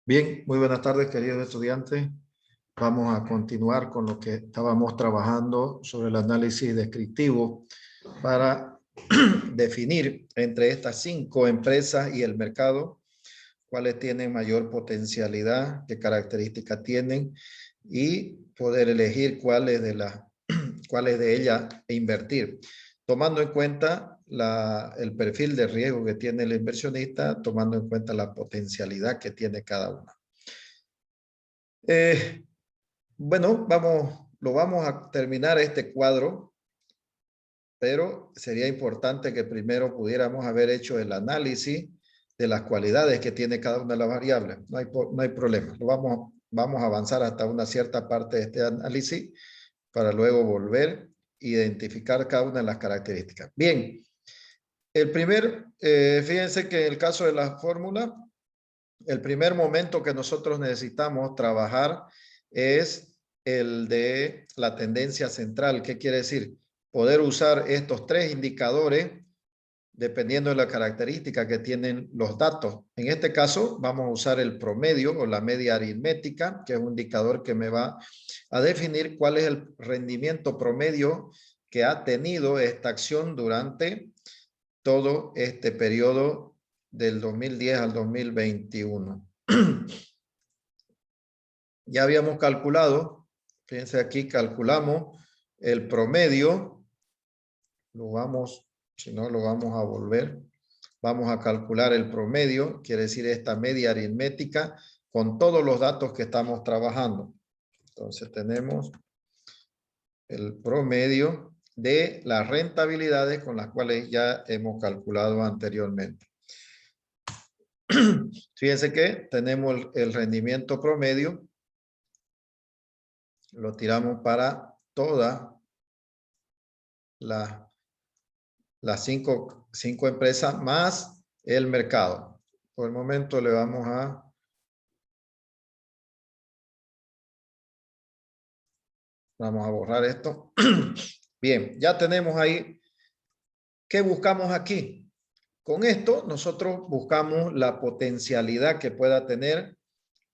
Bien, muy buenas tardes, queridos estudiantes. Vamos a continuar con lo que estábamos trabajando sobre el análisis descriptivo para definir entre estas 5 empresas y el mercado cuáles tienen mayor potencialidad, qué características tienen y poder elegir cuáles de ellas invertir, tomando en cuenta el perfil de riesgo que tiene el inversionista, tomando en cuenta la potencialidad que tiene cada una. Bueno, lo vamos a terminar este cuadro, pero sería importante que primero pudiéramos haber hecho el análisis de las cualidades que tiene cada una de las variables. No hay problema. Vamos a avanzar hasta una cierta parte de este análisis para luego volver a identificar cada una de las características. Bien, fíjense que en el caso de la fórmula, el primer momento que nosotros necesitamos trabajar es el de la tendencia central. ¿Qué quiere decir? Poder usar estos 3 indicadores dependiendo de la característica que tienen los datos. En este caso vamos a usar el promedio o la media aritmética, que es un indicador que me va a definir cuál es el rendimiento promedio que ha tenido esta acción durante todo este periodo del 2010 al 2021. Ya habíamos calculado, fíjense aquí, calculamos el promedio, si no lo vamos a volver, vamos a calcular el promedio, quiere decir esta media aritmética con todos los datos que estamos trabajando. Entonces tenemos el promedio de las rentabilidades con las cuales ya hemos calculado anteriormente. Fíjense que tenemos el rendimiento promedio, lo tiramos para todas las cinco empresas más el mercado. Por el momento le vamos a borrar esto. Bien, ya tenemos ahí. ¿Qué buscamos aquí? Con esto nosotros buscamos la potencialidad que pueda tener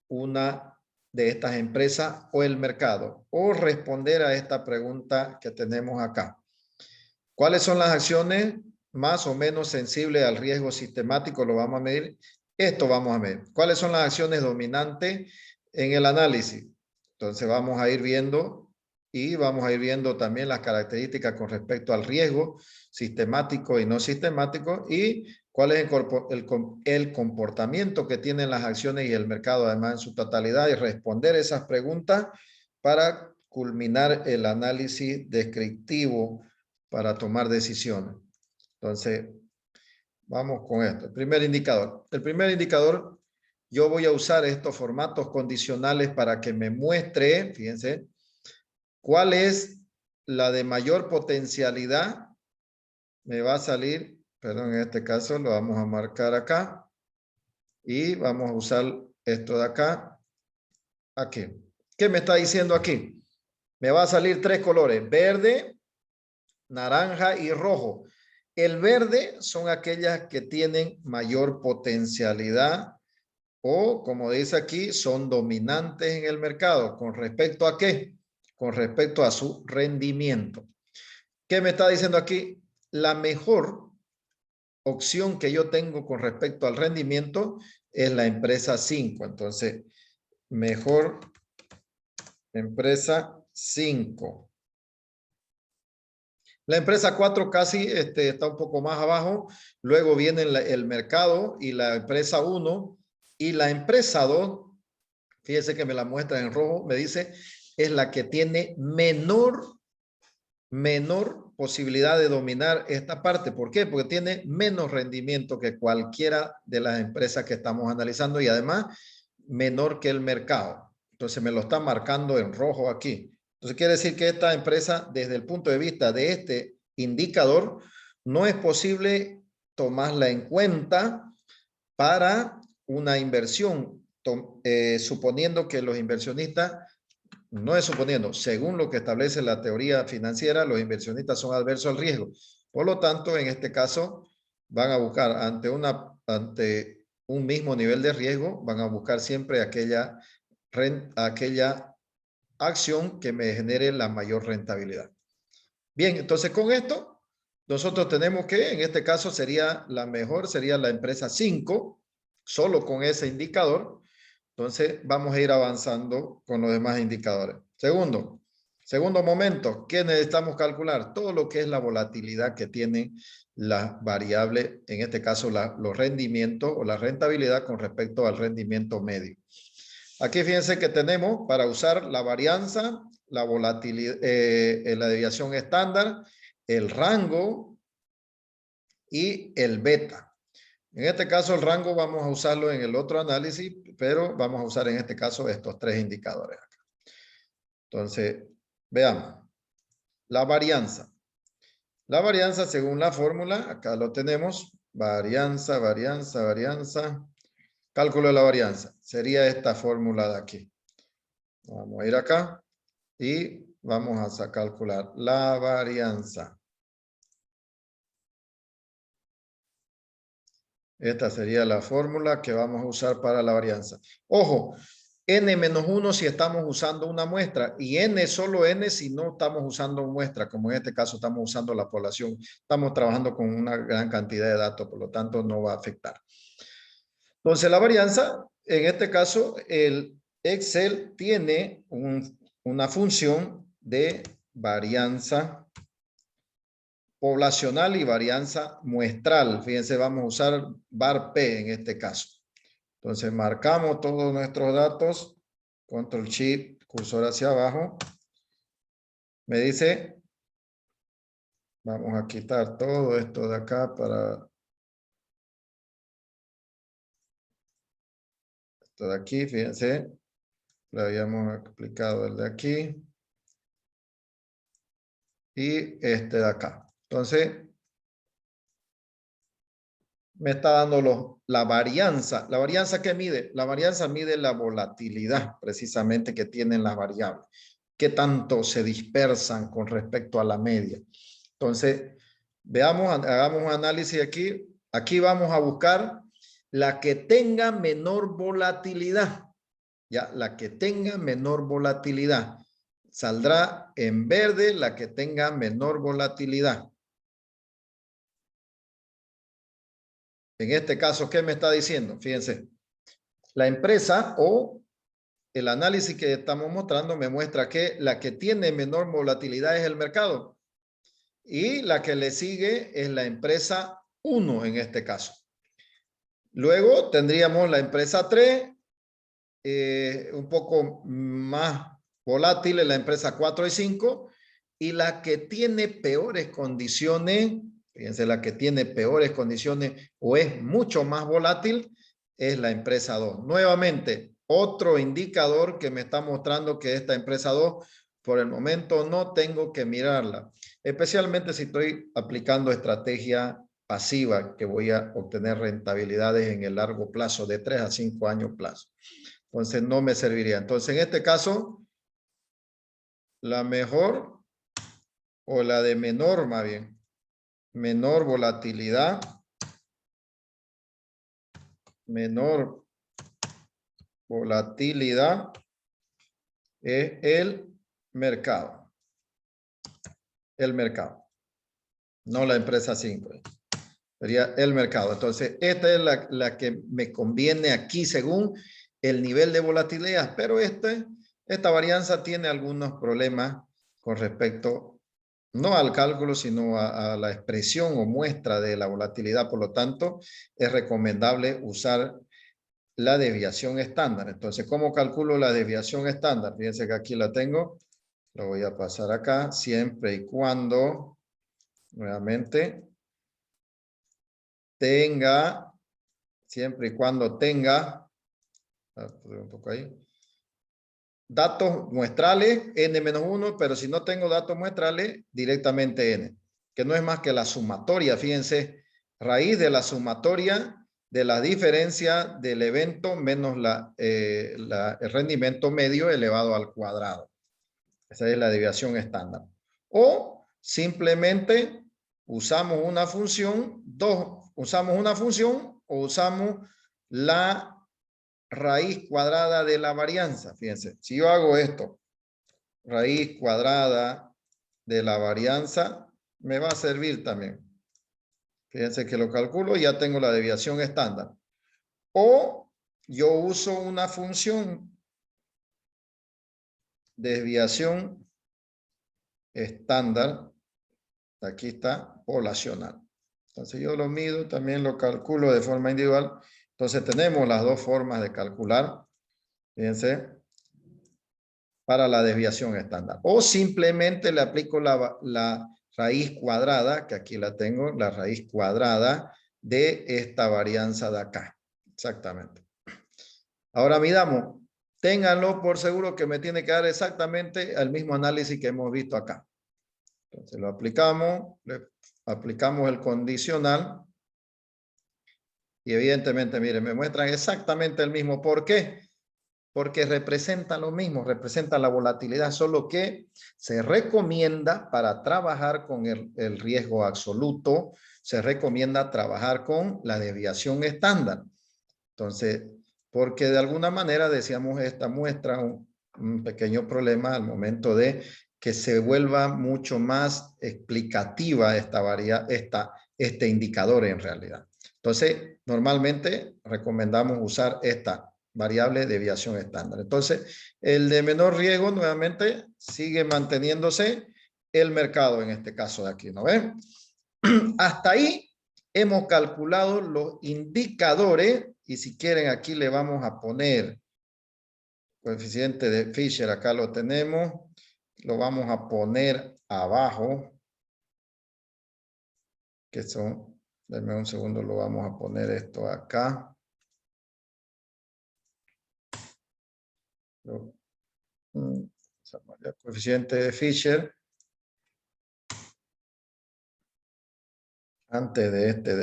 una de estas empresas o el mercado, o responder a esta pregunta que tenemos acá. ¿Cuáles son las acciones más o menos sensibles al riesgo sistemático? Lo vamos a medir. Esto vamos a medir. ¿Cuáles son las acciones dominantes en el análisis? Entonces vamos a ir viendo y vamos a ir viendo también las características con respecto al riesgo sistemático y no sistemático y cuál es el comportamiento que tienen las acciones y el mercado además en su totalidad y responder esas preguntas para culminar el análisis descriptivo para tomar decisiones. Entonces, vamos con esto. El primer indicador, yo voy a usar estos formatos condicionales para que me muestre, fíjense, cuál es la de mayor potencialidad. Me va a salir, perdón, en este caso lo vamos a marcar acá y vamos a usar esto de acá, aquí. ¿Qué me está diciendo aquí? Me va a salir 3 colores, verde, naranja y rojo. El verde son aquellas que tienen mayor potencialidad o, como dice aquí, son dominantes en el mercado. ¿Con respecto a qué? Con respecto a su rendimiento. ¿Qué me está diciendo aquí? La mejor opción que yo tengo con respecto al rendimiento es la empresa 5. Entonces, mejor empresa 5. La empresa 4 casi está un poco más abajo. Luego viene el mercado y la empresa 1. Y la empresa 2, fíjese que me la muestra en rojo, me dice, es la que tiene menor posibilidad de dominar esta parte. ¿Por qué? Porque tiene menos rendimiento que cualquiera de las empresas que estamos analizando y además menor que el mercado. Entonces me lo está marcando en rojo aquí. Entonces quiere decir que esta empresa, desde el punto de vista de este indicador, no es posible tomarla en cuenta para una inversión, suponiendo que los inversionistas, no es suponiendo, según lo que establece la teoría financiera, los inversionistas son adversos al riesgo. Por lo tanto, en este caso, van a buscar ante un mismo nivel de riesgo, van a buscar siempre aquella acción que me genere la mayor rentabilidad. Bien, entonces con esto, nosotros tenemos que, en este caso sería la mejor, sería la empresa 5, solo con ese indicador. Entonces vamos a ir avanzando con los demás indicadores. Segundo momento, ¿qué necesitamos calcular? Todo lo que es la volatilidad que tienen las variables, en este caso los rendimientos o la rentabilidad con respecto al rendimiento medio. Aquí fíjense que tenemos para usar la varianza, la volatilidad, la desviación estándar, el rango y el beta. En este caso el rango vamos a usarlo en el otro análisis, pero vamos a usar en este caso estos tres indicadores acá. Entonces, veamos. La varianza. La varianza según la fórmula, acá lo tenemos. Varianza, varianza, varianza. Cálculo de la varianza. Sería esta fórmula de aquí. Vamos a ir acá y vamos a calcular la varianza. Esta sería la fórmula que vamos a usar para la varianza. Ojo, n-1 si estamos usando una muestra y n solo n si no estamos usando muestra, como en este caso estamos usando la población. Estamos trabajando con una gran cantidad de datos, por lo tanto no va a afectar. Entonces la varianza, en este caso el Excel tiene una función de varianza poblacional y varianza muestral. Fíjense, vamos a usar var P en este caso. Entonces marcamos todos nuestros datos, control shift, cursor hacia abajo. Me dice, vamos a quitar todo esto de acá para esto de aquí, fíjense, lo habíamos explicado el de aquí y este de acá. Entonces, me está dando la varianza. ¿La varianza qué mide? La varianza mide la volatilidad precisamente que tienen las variables. ¿Qué tanto se dispersan con respecto a la media? Entonces, veamos, hagamos un análisis aquí. Aquí vamos a buscar la que tenga menor volatilidad. Ya, la que tenga menor volatilidad. Saldrá en verde la que tenga menor volatilidad. En este caso, ¿qué me está diciendo? Fíjense, la empresa o el análisis que estamos mostrando me muestra que la que tiene menor volatilidad es el mercado y la que le sigue es la empresa 1 en este caso. Luego tendríamos la empresa 3, un poco más volátil es la empresa 4 y 5 y la que tiene peores condiciones, fíjense, la que tiene peores condiciones o es mucho más volátil es la empresa 2. Nuevamente, otro indicador que me está mostrando que esta empresa 2, por el momento no tengo que mirarla, especialmente si estoy aplicando estrategia pasiva que voy a obtener rentabilidades en el largo plazo de 3 a 5 años plazo. Entonces no me serviría. Entonces en este caso, la mejor o la de menor más bien, menor volatilidad, menor volatilidad es el mercado. El mercado, no la empresa 5. Sería el mercado. Entonces esta es la que me conviene aquí según el nivel de volatilidad, pero esta varianza tiene algunos problemas con respecto no al cálculo, sino a la expresión o muestra de la volatilidad. Por lo tanto, es recomendable usar la desviación estándar. Entonces, ¿cómo calculo la desviación estándar? Fíjense que aquí la tengo. Lo voy a pasar acá, siempre y cuando, nuevamente, tenga, siempre y cuando tenga, un poco ahí, datos muestrales, n-1, pero si no tengo datos muestrales, directamente n, que no es más que la sumatoria, fíjense, raíz de la sumatoria de la diferencia del evento menos el rendimiento medio elevado al cuadrado. Esa es la desviación estándar. O simplemente usamos una función, usamos una función o usamos la raíz cuadrada de la varianza. Fíjense, si yo hago esto, raíz cuadrada de la varianza, me va a servir también. Fíjense que lo calculo y ya tengo la desviación estándar. O yo uso una función desviación estándar. Aquí está, poblacional. Entonces yo lo mido, también lo calculo de forma individual. Entonces tenemos las dos formas de calcular. Fíjense, para la desviación estándar. O simplemente le aplico la raíz cuadrada, que aquí la tengo, la raíz cuadrada de esta varianza de acá. Exactamente. Ahora midamos. Ténganlo por seguro que me tiene que dar exactamente el mismo análisis que hemos visto acá. Entonces lo aplicamos, le aplicamos el condicional. Y evidentemente, miren, me muestran exactamente el mismo. ¿Por qué? Porque representa lo mismo, representa la volatilidad, solo que se recomienda para trabajar con el riesgo absoluto, se recomienda trabajar con la desviación estándar. Entonces, porque de alguna manera decíamos esta muestra un pequeño problema al momento de que se vuelva mucho más explicativa este indicador en realidad. Entonces, normalmente recomendamos usar esta variable desviación estándar. Entonces, el de menor riesgo nuevamente sigue manteniéndose el mercado en este caso de aquí, ¿no ven? Hasta ahí hemos calculado los indicadores y si quieren aquí le vamos a poner coeficiente de Fisher, acá lo tenemos, lo vamos a poner abajo, que son, denme un segundo, lo vamos a poner esto acá. Coeficiente de Fisher. Antes de este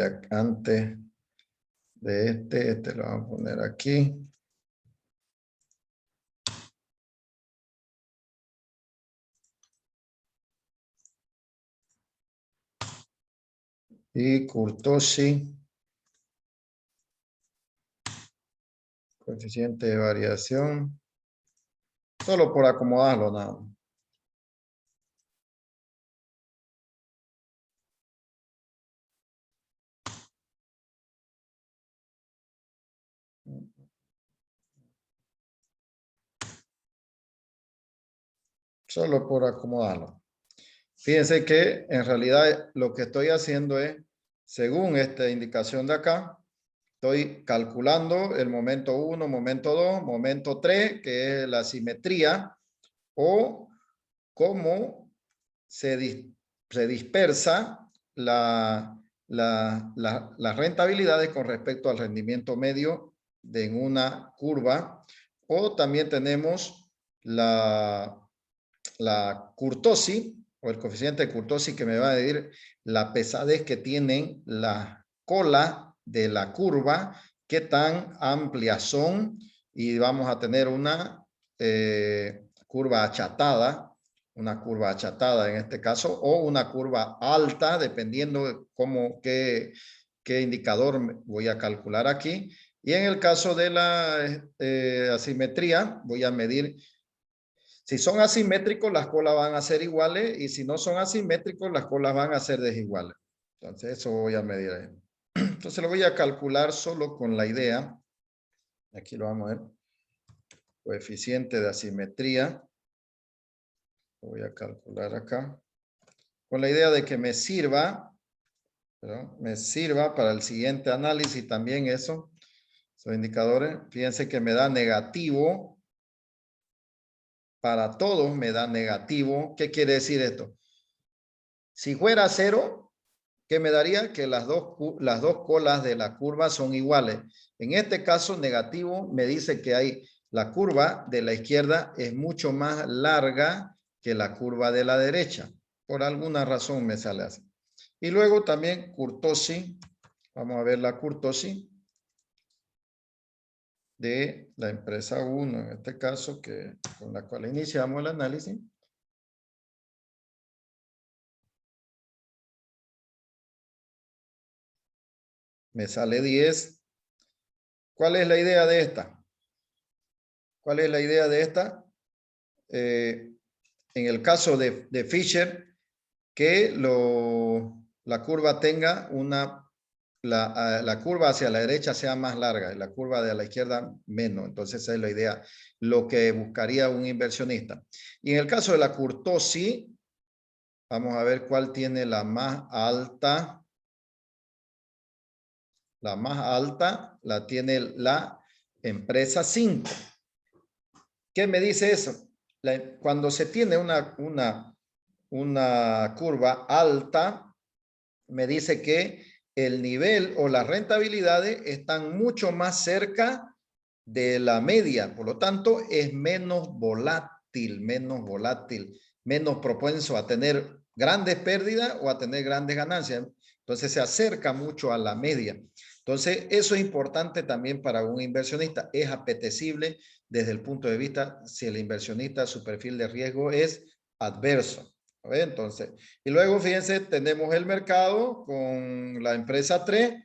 lo vamos a poner aquí. Y Kurtosi, coeficiente de variación, solo por acomodarlo nada más. Solo por acomodarlo. Fíjense que en realidad lo que estoy haciendo es, según esta indicación de acá, estoy calculando el momento 1, momento 2, momento 3, que es la simetría, o cómo se dispersa las rentabilidades con respecto al rendimiento medio en una curva. O también tenemos la kurtosis, o el coeficiente de kurtosis, que me va a medir la pesadez que tienen las colas de la curva, qué tan amplias son, y vamos a tener una curva achatada en este caso, o una curva alta, dependiendo de qué indicador voy a calcular aquí. Y en el caso de la asimetría, voy a medir. Si son asimétricos, las colas van a ser iguales, y si no son asimétricos, las colas van a ser desiguales. Entonces, eso voy a medir ahí. Entonces, lo voy a calcular solo con la idea. Aquí lo vamos a ver. Coeficiente de asimetría. Lo voy a calcular acá. Con la idea de que me sirva, ¿verdad? Me sirva para el siguiente análisis también eso. Esos indicadores. Fíjense que me da negativo. Para todos me da negativo. ¿Qué quiere decir esto? Si fuera 0, ¿qué me daría? Que las dos colas de la curva son iguales. En este caso, negativo me dice que la curva de la izquierda es mucho más larga que la curva de la derecha. Por alguna razón me sale así. Y luego también kurtosis. Vamos a ver la kurtosis de la empresa 1, en este caso, con la cual iniciamos el análisis. Me sale 10. ¿Cuál es la idea de esta? ¿Cuál es la idea de esta? En el caso de Fisher, que la curva tenga la curva hacia la derecha sea más larga y la curva de la izquierda menos. Entonces esa es la idea, lo que buscaría un inversionista. Y en el caso de la kurtosis, vamos a ver cuál tiene la más alta. La más alta la tiene la empresa 5. ¿Qué me dice eso? Cuando se tiene una curva alta, me dice que el nivel o las rentabilidades están mucho más cerca de la media. Por lo tanto, es menos volátil, menos propenso a tener grandes pérdidas o a tener grandes ganancias. Entonces, se acerca mucho a la media. Entonces, eso es importante también para un inversionista. Es apetecible desde el punto de vista si el inversionista, su perfil de riesgo es adverso. Entonces, y luego fíjense, tenemos el mercado con la empresa 3,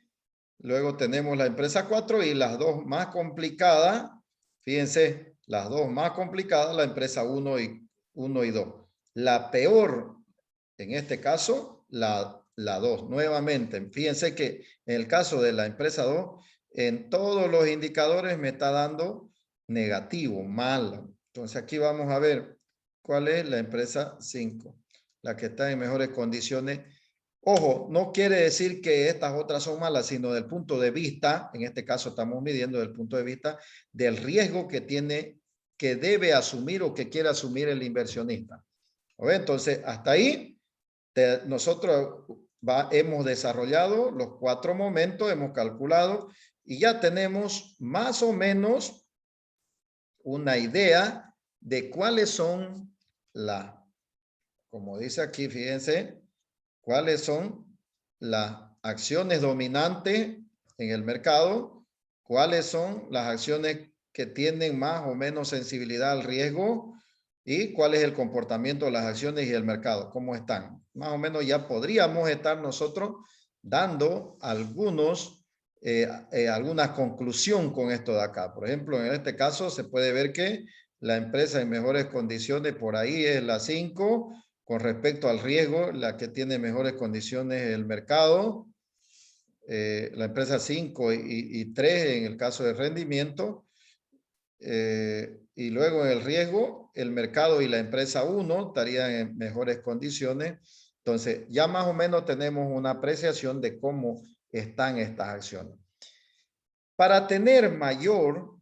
luego tenemos la empresa 4 y las dos más complicadas, fíjense, las dos más complicadas, la empresa 1 y 2. La peor, en este caso, la 2. Nuevamente, fíjense que en el caso de la empresa 2, en todos los indicadores me está dando negativo, mal. Entonces aquí vamos a ver cuál es la empresa 5. La que está en mejores condiciones. Ojo, no quiere decir que estas otras son malas, sino del punto de vista, en este caso estamos midiendo del punto de vista del riesgo que tiene, que debe asumir o que quiere asumir el inversionista. Entonces, hasta ahí, nosotros hemos desarrollado los 4 momentos, hemos calculado y ya tenemos más o menos una idea de cuáles son como dice aquí, fíjense, cuáles son las acciones dominantes en el mercado, cuáles son las acciones que tienen más o menos sensibilidad al riesgo y cuál es el comportamiento de las acciones y el mercado, cómo están. Más o menos ya podríamos estar nosotros dando alguna conclusión con esto de acá. Por ejemplo, en este caso se puede ver que la empresa en mejores condiciones por ahí es la 5, con respecto al riesgo, la que tiene mejores condiciones es el mercado, la empresa 5 y 3 en el caso de rendimiento, y luego en el riesgo, el mercado y la empresa 1 estarían en mejores condiciones. Entonces, ya más o menos tenemos una apreciación de cómo están estas acciones. Para tener mayor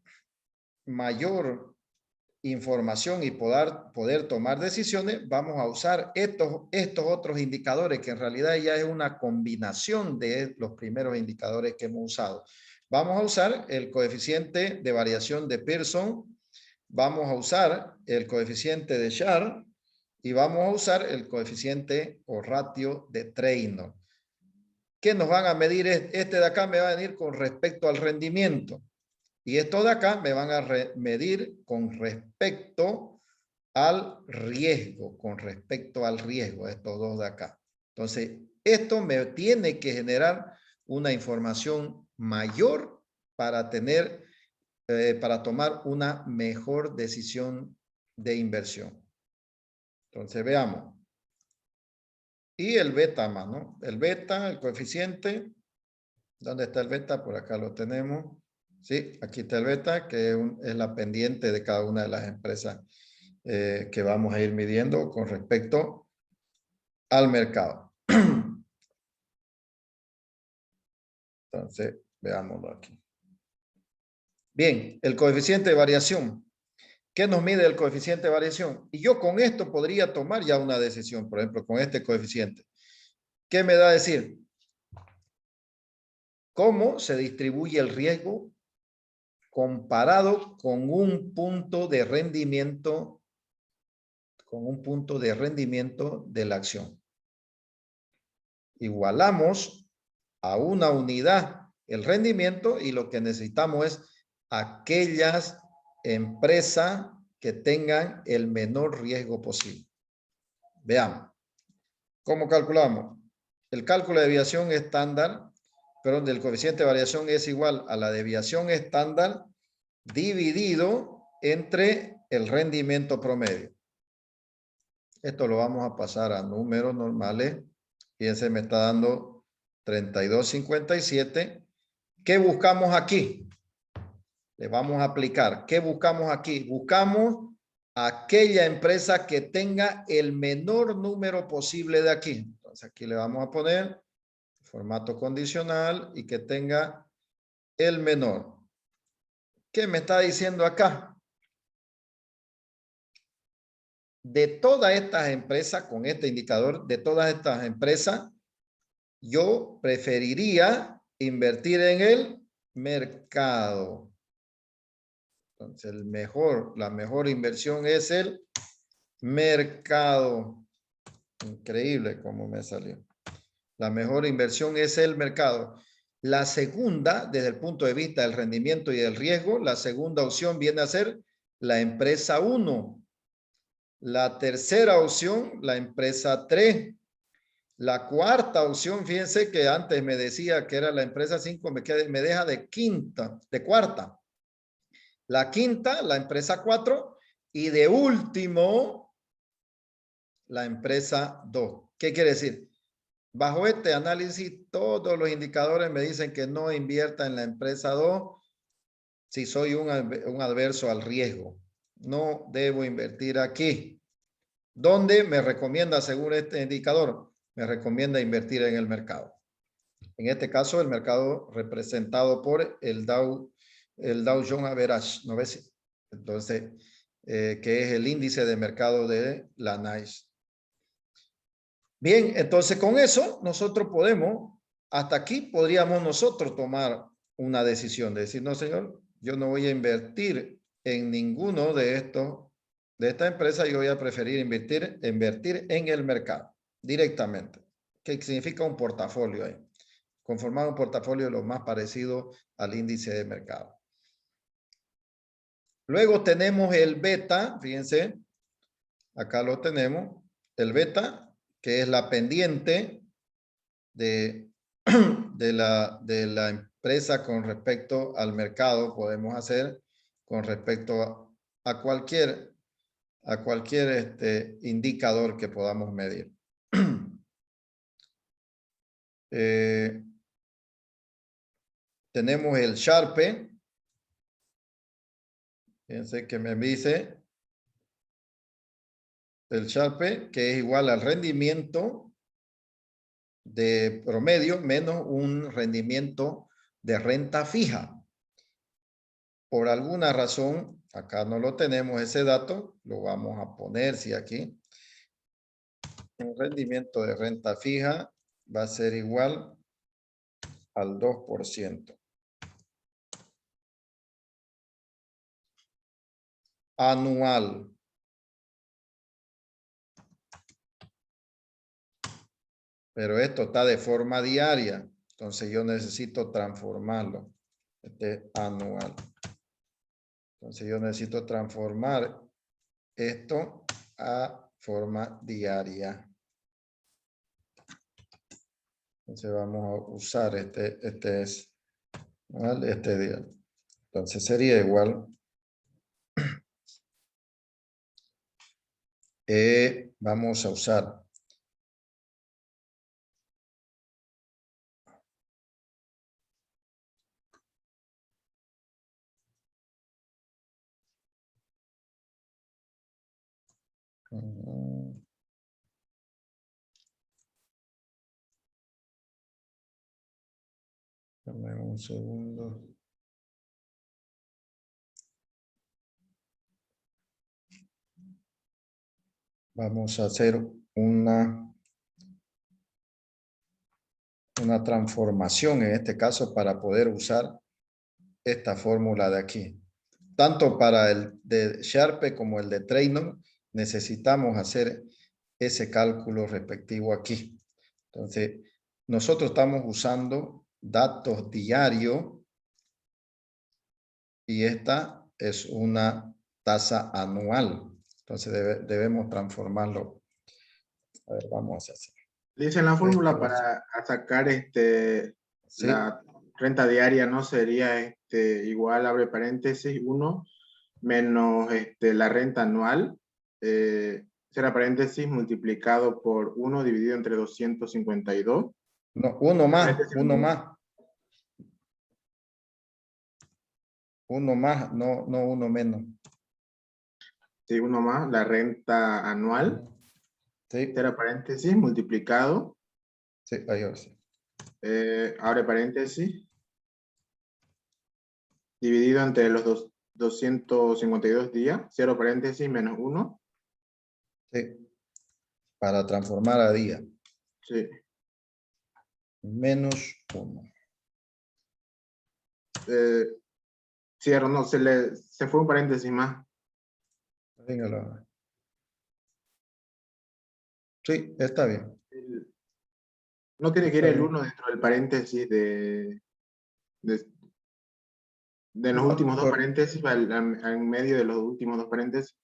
información y poder tomar decisiones, vamos a usar estos otros indicadores, que en realidad ya es una combinación de los primeros indicadores que hemos usado. Vamos a usar el coeficiente de variación de Pearson, vamos a usar el coeficiente de Shar y vamos a usar el coeficiente o ratio de Treynor. ¿Qué nos van a medir? Este de acá me va a venir con respecto al rendimiento. Y estos de acá me van a medir con respecto al riesgo, estos dos de acá. Entonces, esto me tiene que generar una información mayor para tomar una mejor decisión de inversión. Entonces, veamos. Y el beta más, ¿no? El beta, el coeficiente. ¿Dónde está el beta? Por acá lo tenemos. Sí, aquí está el beta, que es la pendiente de cada una de las empresas que vamos a ir midiendo con respecto al mercado. Entonces, veámoslo aquí. Bien, el coeficiente de variación. ¿Qué nos mide el coeficiente de variación? Y yo con esto podría tomar ya una decisión, por ejemplo, con este coeficiente. ¿Qué me da a decir? ¿Cómo se distribuye el riesgo comparado con un punto de rendimiento de la acción? Igualamos a una unidad el rendimiento y lo que necesitamos es aquellas empresas que tengan el menor riesgo posible. Veamos. ¿Cómo calculamos? El cálculo de desviación estándar perdón, del coeficiente de variación es igual a la desviación estándar dividido entre el rendimiento promedio. Esto lo vamos a pasar a números normales. Fíjense, me está dando 32.57. ¿Qué buscamos aquí? Le vamos a aplicar. ¿Qué buscamos aquí? Buscamos aquella empresa que tenga el menor número posible de aquí. Entonces aquí le vamos a poner formato condicional y que tenga el menor. ¿Qué me está diciendo acá? De todas estas empresas, con este indicador, de todas estas empresas, yo preferiría invertir en el mercado. Entonces, la mejor inversión es el mercado. Increíble cómo me salió. La mejor inversión es el mercado. La segunda, desde el punto de vista del rendimiento y del riesgo, la segunda opción viene a ser la empresa 1. La tercera opción, la empresa 3. La cuarta opción, fíjense que antes me decía que era la empresa 5, me deja de cuarta. La quinta, la empresa 4. Y de último, la empresa 2. ¿Qué quiere decir? Bajo este análisis, todos los indicadores me dicen que no invierta en la empresa 2 si soy un adverso al riesgo. No debo invertir aquí. ¿Dónde me recomienda, según este indicador? Me recomienda invertir en el mercado. En este caso, el mercado representado por el Dow Jones Average, ¿no ves? Entonces, que es el índice de mercado de la NYSE. Bien, entonces con eso nosotros podemos, hasta aquí podríamos nosotros tomar una decisión de decir, no señor, yo no voy a invertir en ninguno de esta empresa, yo voy a preferir invertir en el mercado directamente. ¿Qué significa un portafolio ahí? Conformar un portafolio lo más parecido al índice de mercado. Luego tenemos el beta, fíjense, acá lo tenemos, el beta, que es la pendiente de la empresa con respecto al mercado, podemos hacer con respecto a cualquier indicador que podamos medir. Tenemos el Sharpe. Fíjense que me dice el Sharpe, que es igual al rendimiento de promedio menos un rendimiento de renta fija. Por alguna razón, acá no lo tenemos ese dato, lo vamos a poner, si aquí. El rendimiento de renta fija va a ser igual al 2%. Anual. Pero esto está de forma diaria. Entonces yo necesito transformarlo. Este es anual. Entonces yo necesito transformar esto a forma diaria. Entonces vamos a usar este es este día. Entonces sería igual. Vamos a usar dame un segundo. Vamos a hacer una transformación en este caso para poder usar esta fórmula de aquí. Tanto para el de Sharpe como el de Treynor necesitamos hacer ese cálculo respectivo aquí. Entonces, nosotros estamos usando datos diarios y esta es una tasa anual. Entonces debemos transformarlo. A ver, vamos a hacer. Dice la fórmula para sacar Sí. La renta diaria no sería igual, abre paréntesis, 1 menos la renta anual, cierra paréntesis, multiplicado por 1 dividido entre 252. No, uno más, Paréntesis, uno más. Uno más, no, no uno menos. Sí, uno más, la renta anual, Sí, cierra paréntesis, multiplicado, sí, ahí va, sí. abre paréntesis, dividido entre los 252 días, cierra paréntesis, menos 1. Sí, para transformar a día. Sí. Menos 1. Cierro, no, se fue un paréntesis más. Véngalo. Sí, está bien. No tiene que ir Está el bien. 1 dentro del paréntesis de los No, últimos dos paréntesis, en medio de los últimos dos paréntesis.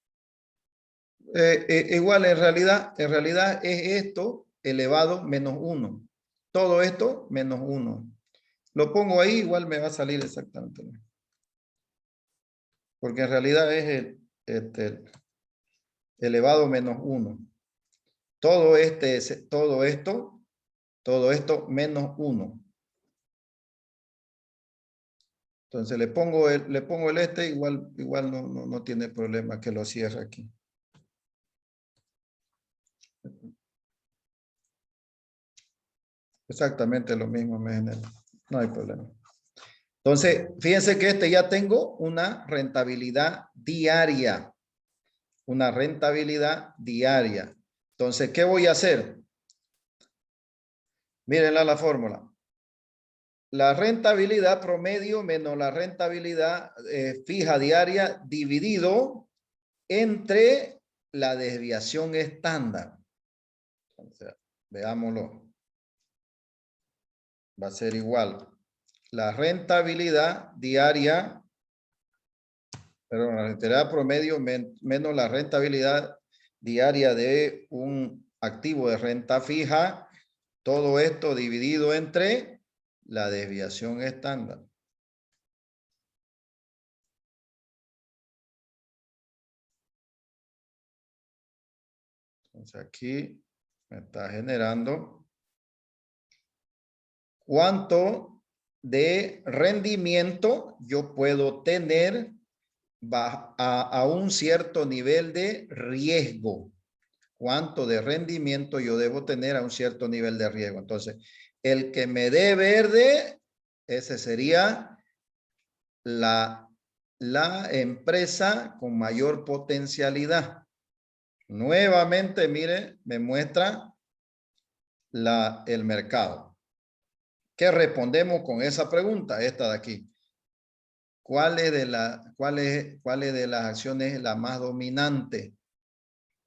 igual en realidad es esto elevado menos 1. Todo esto menos 1. Lo pongo ahí, igual me va a salir exactamente lo mismo. Porque en realidad es el elevado menos 1. Todo esto menos 1. Entonces le pongo el igual no tiene problema que lo cierre aquí. Exactamente lo mismo me genera. No hay problema. Entonces, fíjense que ya tengo una rentabilidad diaria. Una rentabilidad diaria. Entonces, ¿qué voy a hacer? Mírenla la fórmula. La rentabilidad promedio menos la rentabilidad fija diaria dividido entre la desviación estándar. Entonces, veámoslo. Va a ser igual. La rentabilidad diaria, perdón, la rentabilidad promedio menos la rentabilidad diaria de un activo de renta fija. Todo esto dividido entre la desviación estándar. Entonces aquí me está generando cuánto de rendimiento yo puedo tener a un cierto nivel de riesgo. Cuánto de rendimiento yo debo tener a un cierto nivel de riesgo. Entonces, el que me dé verde, ese sería la empresa con mayor potencialidad. Nuevamente, mire, me muestra el mercado. ¿Qué respondemos con esa pregunta? Esta de aquí. ¿Cuál es de las acciones la más dominante?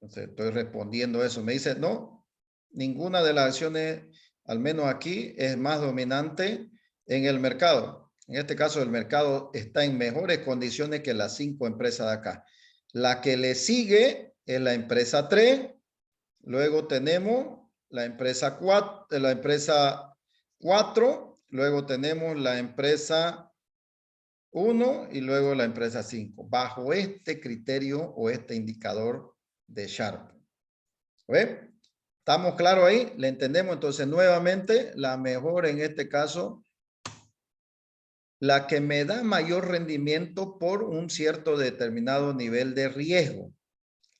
Entonces, estoy respondiendo eso. Me dice, no, ninguna de las acciones, al menos aquí, es más dominante en el mercado. En este caso, el mercado está en mejores condiciones que las 5 empresas de acá. La que le sigue es la empresa 3. Luego tenemos la empresa 4. Luego tenemos la empresa 1 y luego la empresa 5. Bajo este criterio o este indicador de Sharpe. ¿Ve? ¿Estamos claros ahí? ¿Le entendemos? Entonces, nuevamente, la mejor en este caso, la que me da mayor rendimiento por un cierto determinado nivel de riesgo.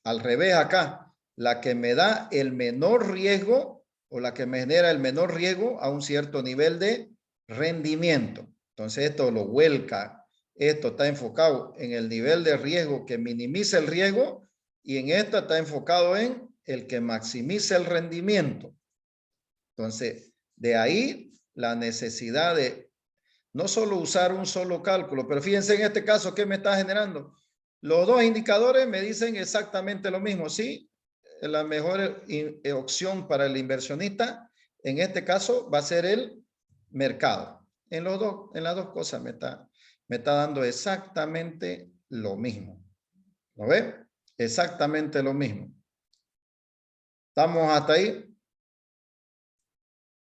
Al revés acá, la que me da el menor riesgo o la que me genera el menor riesgo a un cierto nivel de rendimiento. Entonces, esto lo vuelca. Esto está enfocado en el nivel de riesgo que minimiza el riesgo y en esta está enfocado en el que maximiza el rendimiento. Entonces, de ahí la necesidad de no solo usar un solo cálculo, pero fíjense en este caso, ¿qué me está generando? Los dos indicadores me dicen exactamente lo mismo, ¿sí? La mejor opción para el inversionista, en este caso, va a ser el mercado. En las dos cosas me está dando exactamente lo mismo. ¿Lo ve? Exactamente lo mismo. ¿Estamos hasta ahí?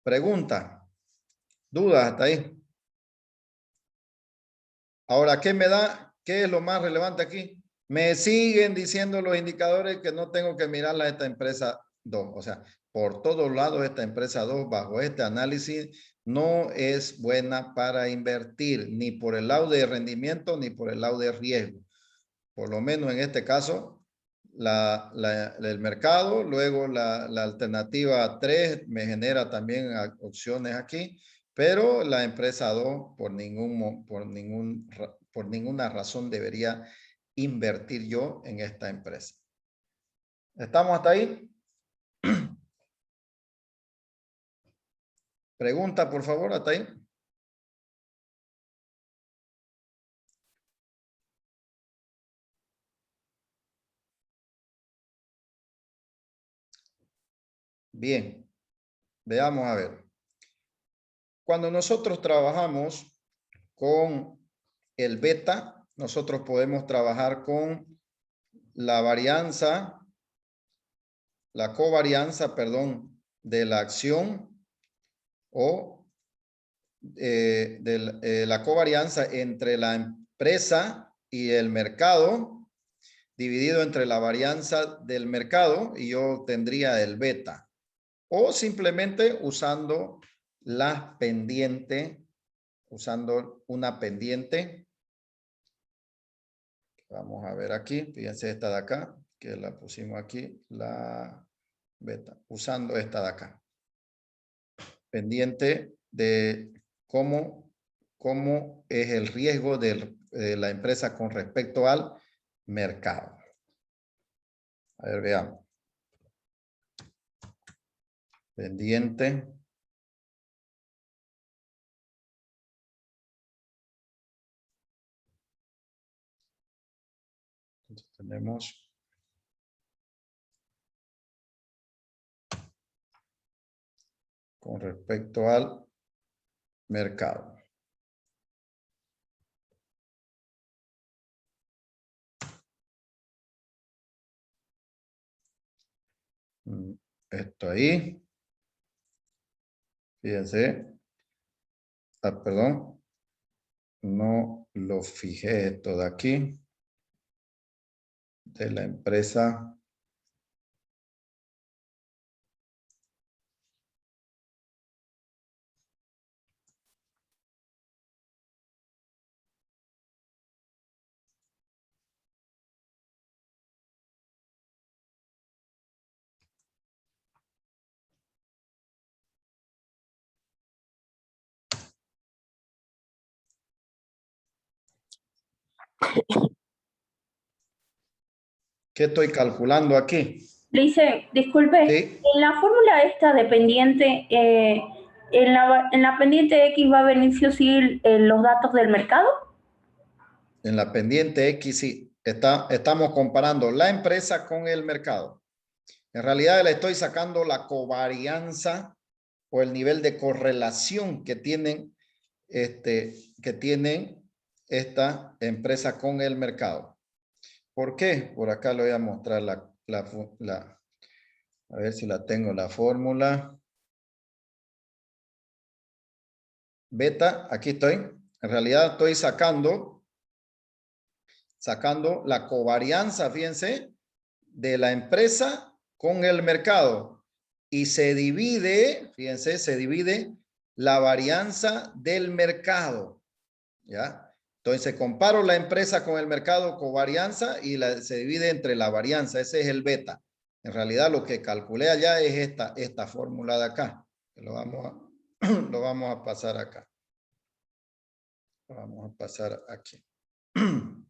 Pregunta. ¿Dudas hasta ahí? Ahora, ¿qué me da? ¿Qué es lo más relevante aquí? Me siguen diciendo los indicadores que no tengo que mirarla a esta empresa 2. O sea, por todos lados esta empresa 2 bajo este análisis no es buena para invertir, ni por el lado de rendimiento ni por el lado de riesgo. Por lo menos en este caso, el mercado, luego la alternativa 3 me genera también opciones aquí, pero la empresa 2 por ninguna razón debería invertir yo en esta empresa. ¿Estamos hasta ahí? Pregunta, por favor, hasta ahí. Bien, veamos a ver. Cuando nosotros trabajamos con el beta, nosotros podemos trabajar con la varianza, la covarianza, perdón, de la acción o la covarianza entre la empresa y el mercado dividido entre la varianza del mercado y yo tendría el beta. O simplemente usando la pendiente, usando una pendiente. Vamos a ver aquí, fíjense esta de acá, que la pusimos aquí, la beta, usando esta de acá. Pendiente de cómo es el riesgo de la empresa con respecto al mercado. A ver, veamos. Pendiente. Entonces tenemos con respecto al mercado. Esto ahí. Fíjense. Ah, perdón. No lo fijé esto de aquí. De la empresa. ¿Qué estoy calculando aquí? Dice, disculpe, Sí. en la fórmula esta de pendiente, en la pendiente X va a venir sí o sí los datos del mercado. En la pendiente X, sí. Estamos comparando la empresa con el mercado. En realidad le estoy sacando la covarianza o el nivel de correlación que tienen, esta empresa con el mercado. ¿Por qué? Por acá le voy a mostrar a ver si la tengo, la fórmula. Beta, aquí estoy. En realidad estoy sacando la covarianza, fíjense, de la empresa con el mercado. Y se divide, fíjense, se divide la varianza del mercado. ¿Ya? Entonces comparo la empresa con el mercado covarianza y se divide entre la varianza. Ese es el beta. En realidad lo que calculé allá es esta fórmula de acá. Lo vamos a pasar acá. Lo vamos a pasar aquí. En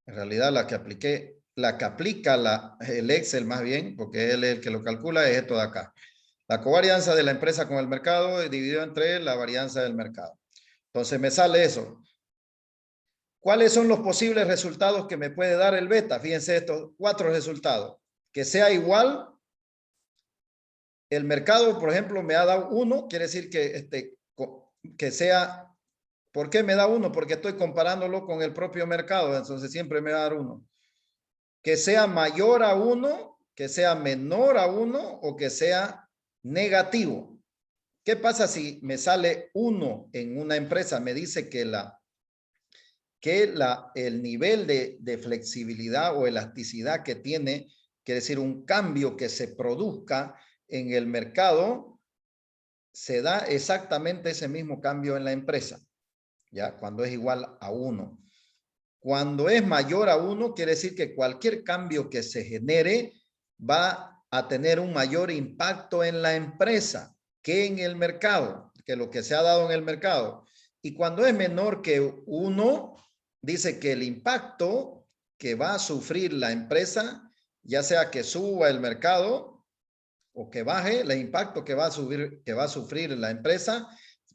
realidad la que aplica el Excel más bien, porque él es el que lo calcula, es esto de acá. La covarianza de la empresa con el mercado es dividido entre la varianza del mercado. Entonces me sale eso. ¿Cuáles son los posibles resultados que me puede dar el beta? Fíjense estos 4 resultados. Que sea igual. El mercado, por ejemplo, me ha dado 1. Quiere decir que sea... ¿Por qué me da 1? Porque estoy comparándolo con el propio mercado. Entonces siempre me va a dar 1. Que sea mayor a 1, que sea menor a 1 o que sea negativo. ¿Qué pasa si me sale 1 en una empresa? Me dice que el nivel de flexibilidad o elasticidad que tiene, quiere decir un cambio que se produzca en el mercado, se da exactamente ese mismo cambio en la empresa, ¿ya? Cuando es igual a 1. Cuando es mayor a 1, quiere decir que cualquier cambio que se genere va a tener un mayor impacto en la empresa que en el mercado, que lo que se ha dado en el mercado. Y cuando es menor que 1, dice que el impacto que va a sufrir la empresa, ya sea que suba el mercado o que baje, el impacto que va a sufrir la empresa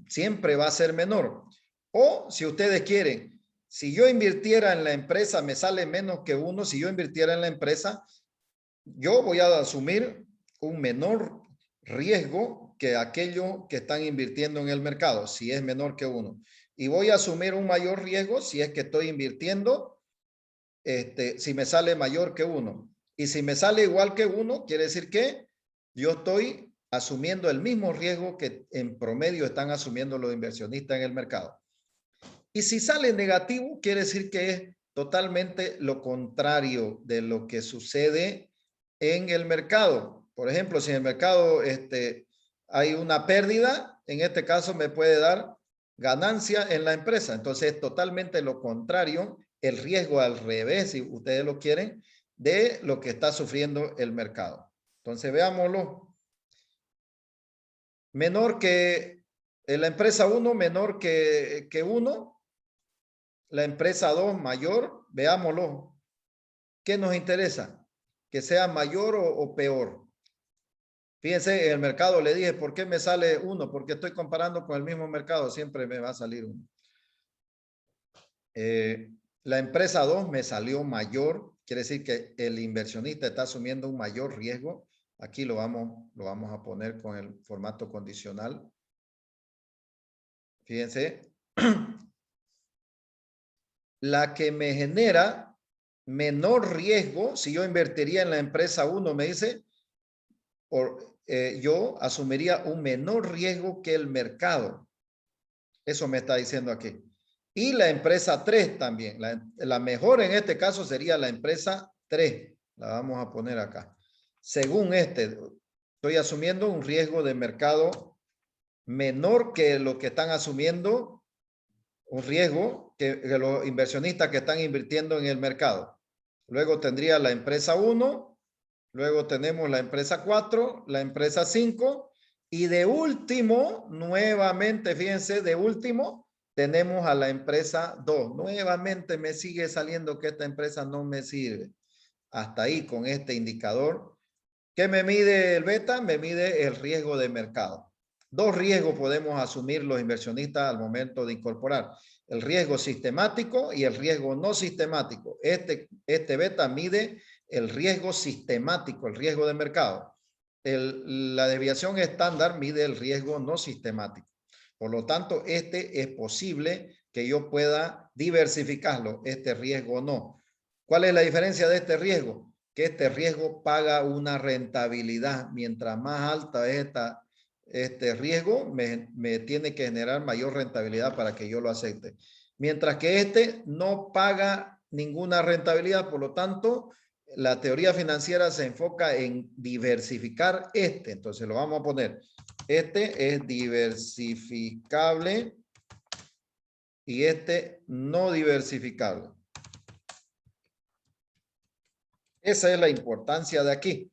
siempre va a ser menor. O si ustedes quieren, si yo invirtiera en la empresa, me sale menos que 1. Si yo invirtiera en la empresa, yo voy a asumir un menor riesgo que aquellos que están invirtiendo en el mercado, si es menor que 1. Y voy a asumir un mayor riesgo si es que estoy invirtiendo, si me sale mayor que 1. Y si me sale igual que 1, quiere decir que yo estoy asumiendo el mismo riesgo que en promedio están asumiendo los inversionistas en el mercado. Y si sale negativo, quiere decir que es totalmente lo contrario de lo que sucede en el mercado. Por ejemplo, si en el mercado hay una pérdida, en este caso me puede dar ganancia en la empresa. Entonces es totalmente lo contrario, el riesgo al revés, si ustedes lo quieren, de lo que está sufriendo el mercado. Entonces veámoslo. Menor que la empresa 1, menor que 1. La empresa 2 mayor, veámoslo. ¿Qué nos interesa? ¿Que sea mayor o peor? Fíjense, en el mercado le dije, ¿por qué me sale 1? Porque estoy comparando con el mismo mercado, siempre me va a salir 1. La empresa 2 me salió mayor, quiere decir que el inversionista está asumiendo un mayor riesgo. Aquí lo vamos a poner con el formato condicional. Fíjense. La que me genera menor riesgo, si yo invertiría en la empresa 1, me dice, yo asumiría un menor riesgo que el mercado. Eso me está diciendo aquí. Y la empresa 3 también. La mejor en este caso sería la empresa 3. La vamos a poner acá. Según estoy asumiendo un riesgo de mercado menor que lo que están asumiendo, un riesgo que los inversionistas que están invirtiendo en el mercado. Luego tendría la empresa 1, luego tenemos la empresa 4, la empresa 5 y de último, nuevamente, fíjense, de último tenemos a la empresa 2. Nuevamente me sigue saliendo que esta empresa no me sirve. Hasta ahí con este indicador. ¿Qué me mide el beta? Me mide el riesgo de mercado. 2 riesgos podemos asumir los inversionistas al momento de incorporar. El riesgo sistemático y el riesgo no sistemático. Este beta mide el riesgo sistemático, el riesgo de mercado. La desviación estándar mide el riesgo no sistemático. Por lo tanto, es posible que yo pueda diversificarlo, este riesgo no. ¿Cuál es la diferencia de este riesgo? Que este riesgo paga una rentabilidad. Mientras más alta es este riesgo, me tiene que generar mayor rentabilidad para que yo lo acepte. Mientras que este no paga ninguna rentabilidad, por lo tanto, la teoría financiera se enfoca en diversificar este. Entonces lo vamos a poner. Este es diversificable y este no diversificable. Esa es la importancia de aquí.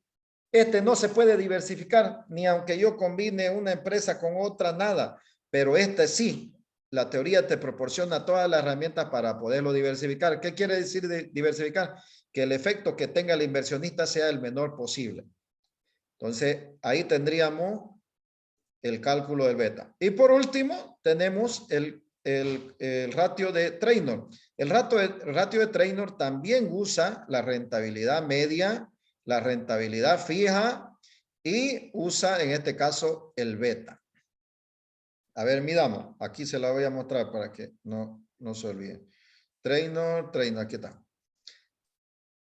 Este no se puede diversificar, ni aunque yo combine una empresa con otra, nada. Pero este sí. La teoría te proporciona todas las herramientas para poderlo diversificar. ¿Qué quiere decir de diversificar? Que el efecto que tenga el inversionista sea el menor posible. Entonces, ahí tendríamos el cálculo del beta. Y por último, tenemos el ratio de Treynor. El ratio de Treynor también usa la rentabilidad media, la rentabilidad fija y usa en este caso el beta. A ver, midamos. Aquí se la voy a mostrar para que no se olviden. Treynor, aquí está.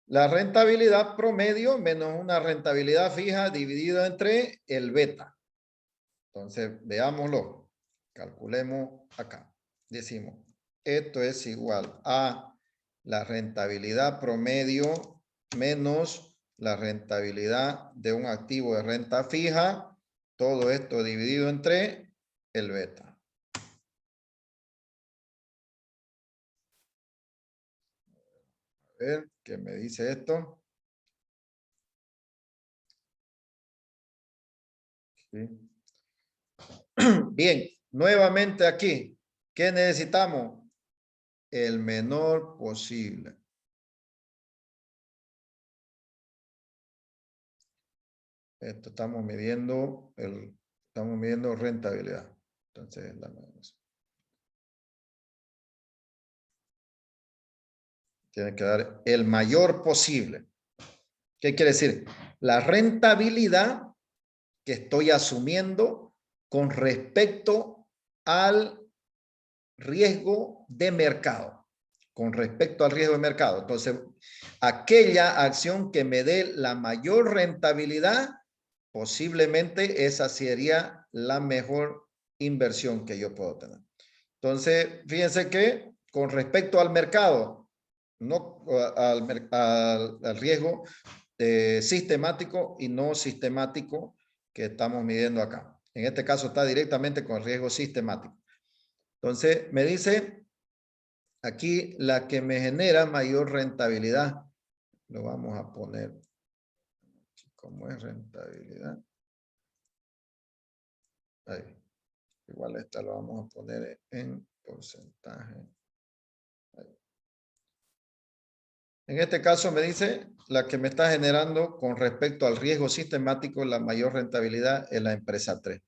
La rentabilidad promedio menos una rentabilidad fija dividido entre el beta. Entonces, veámoslo. Calculemos acá. Decimos, esto es igual a la rentabilidad promedio menos la rentabilidad de un activo de renta fija. Todo esto dividido entre el beta. A ver, ¿qué me dice esto? Sí. Bien, nuevamente aquí, ¿qué necesitamos? El menor posible. Esto estamos midiendo rentabilidad. Entonces, tiene que dar el mayor posible. ¿Qué quiere decir? La rentabilidad que estoy asumiendo con respecto al riesgo de mercado. Con respecto al riesgo de mercado. Entonces, aquella acción que me dé la mayor rentabilidad, posiblemente esa sería la mejor inversión que yo puedo tener. Entonces, fíjense que con respecto al mercado, no al riesgo sistemático y no sistemático que estamos midiendo acá. En este caso está directamente con el riesgo sistemático. Entonces, me dice aquí la que me genera mayor rentabilidad. Lo vamos a poner. ¿Cómo es rentabilidad? Ahí. Igual esta lo vamos a poner en porcentaje. Ahí. En este caso me dice la que me está generando con respecto al riesgo sistemático la mayor rentabilidad es la empresa 3.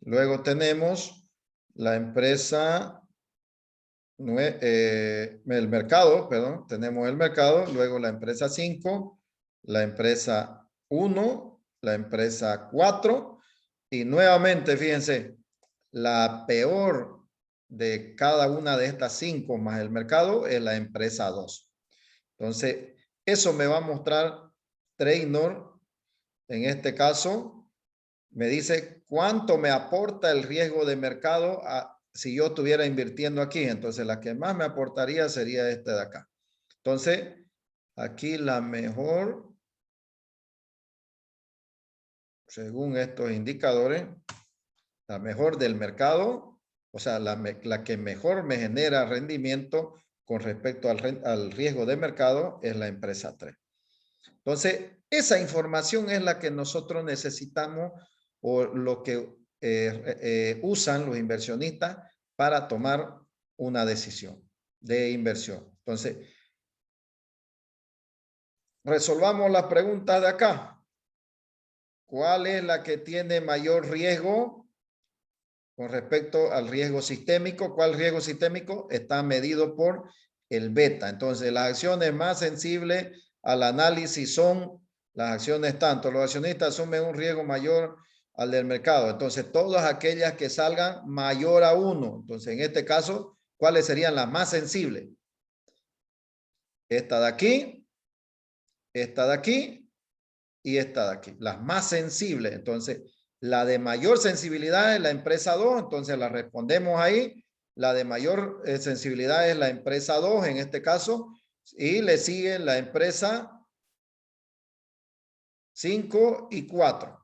Luego tenemos la empresa, el mercado, perdón, tenemos el mercado, luego la empresa 5, la empresa 1, la empresa 4 y nuevamente, fíjense, la peor de cada una de estas 5 más el mercado es la empresa 2. Entonces, eso me va a mostrar Trainor. En este caso, me dice cuánto me aporta el riesgo de mercado si yo estuviera invirtiendo aquí. Entonces, la que más me aportaría sería esta de acá. Entonces, aquí la mejor, según estos indicadores, la mejor del mercado, o sea, la que mejor me genera rendimiento con respecto al riesgo de mercado es la empresa 3. Entonces, esa información es la que nosotros necesitamos o lo que usan los inversionistas para tomar una decisión de inversión. Entonces, resolvamos las preguntas de acá. ¿Cuál es la que tiene mayor riesgo con respecto al riesgo sistémico? ¿Cuál riesgo sistémico? Está medido por el beta. Entonces, las acciones más sensibles al análisis son las acciones tanto. Los accionistas asumen un riesgo mayor al del mercado. Entonces, todas aquellas que salgan mayor a 1. Entonces, en este caso, ¿cuáles serían las más sensibles? Esta de aquí, esta de aquí y esta de aquí. Las más sensibles. Entonces, la de mayor sensibilidad es la empresa 2. Entonces, la respondemos ahí. La de mayor sensibilidad es la empresa 2 en este caso. Y le sigue la empresa 5 y 4.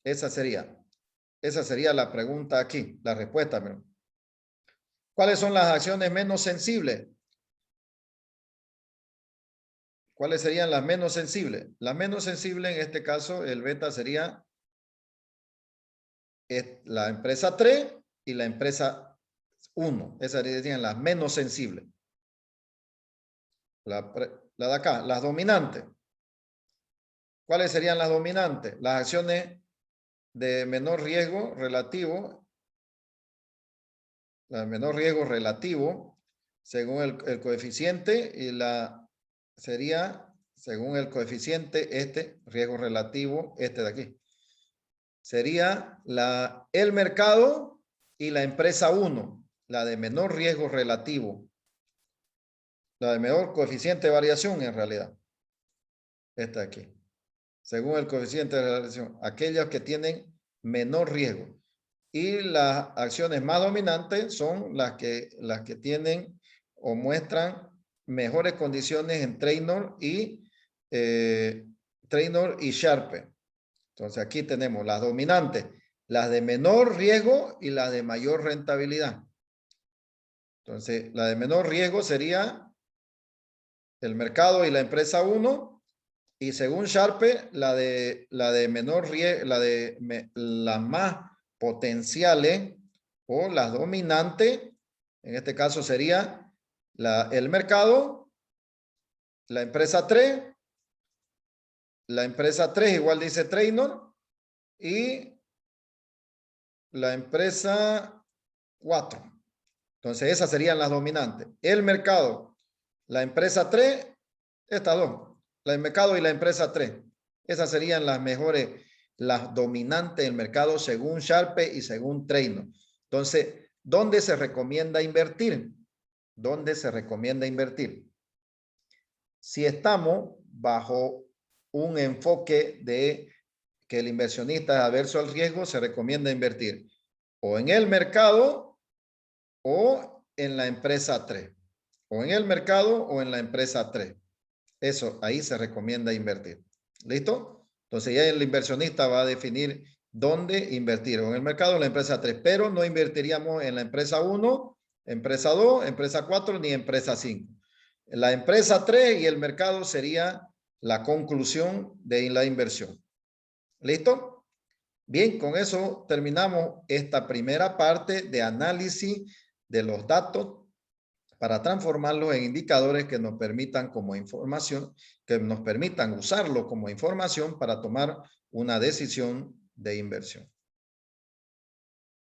Esa sería la pregunta aquí, la respuesta. ¿Cuáles son las acciones menos sensibles? ¿Cuáles serían las menos sensibles? Las menos sensibles en este caso, el beta sería la empresa 3 y la empresa 1. Esas serían las menos sensibles. La de acá, las dominantes. ¿Cuáles serían las dominantes? Las acciones de menor riesgo relativo. La menor riesgo relativo según el coeficiente y la sería según el coeficiente este riesgo relativo este de aquí. Sería el mercado y la empresa 1, la de menor riesgo relativo. La de menor coeficiente de variación en realidad. Esta de aquí. Según el coeficiente de variación. Aquellas que tienen menor riesgo. y las acciones más dominantes son las que tienen o muestran mejores condiciones en Treynor y Sharpe. Entonces aquí tenemos las dominantes, las de menor riesgo y las de mayor rentabilidad. Entonces la de menor riesgo sería el mercado y la empresa 1, y según Sharpe la de menor riesgo, las más potenciales o las dominantes, en este caso sería el mercado, la empresa 3, igual dice Treynor, y la empresa 4. Entonces esas serían las dominantes. El mercado, la empresa 3, estas dos, el mercado y la empresa 3. Esas serían las mejores, las dominantes del mercado según Sharpe y según Treynor. Entonces, ¿dónde se recomienda invertir? ¿Dónde se recomienda invertir? Si estamos bajo un enfoque de que el inversionista es averso al riesgo, se recomienda invertir o en el mercado o en la empresa 3. O en el mercado o en la empresa 3. Eso, ahí se recomienda invertir. ¿Listo? Entonces ya el inversionista va a definir dónde invertir, o en el mercado o en la empresa 3, pero no invertiríamos en la empresa 1, empresa 2, empresa 4 ni empresa 5. La empresa 3 y el mercado sería la conclusión de la inversión. ¿Listo? Bien, con eso terminamos esta primera parte de análisis de los datos para transformarlos en indicadores que nos permitan como información, que nos permitan usarlo como información para tomar una decisión de inversión.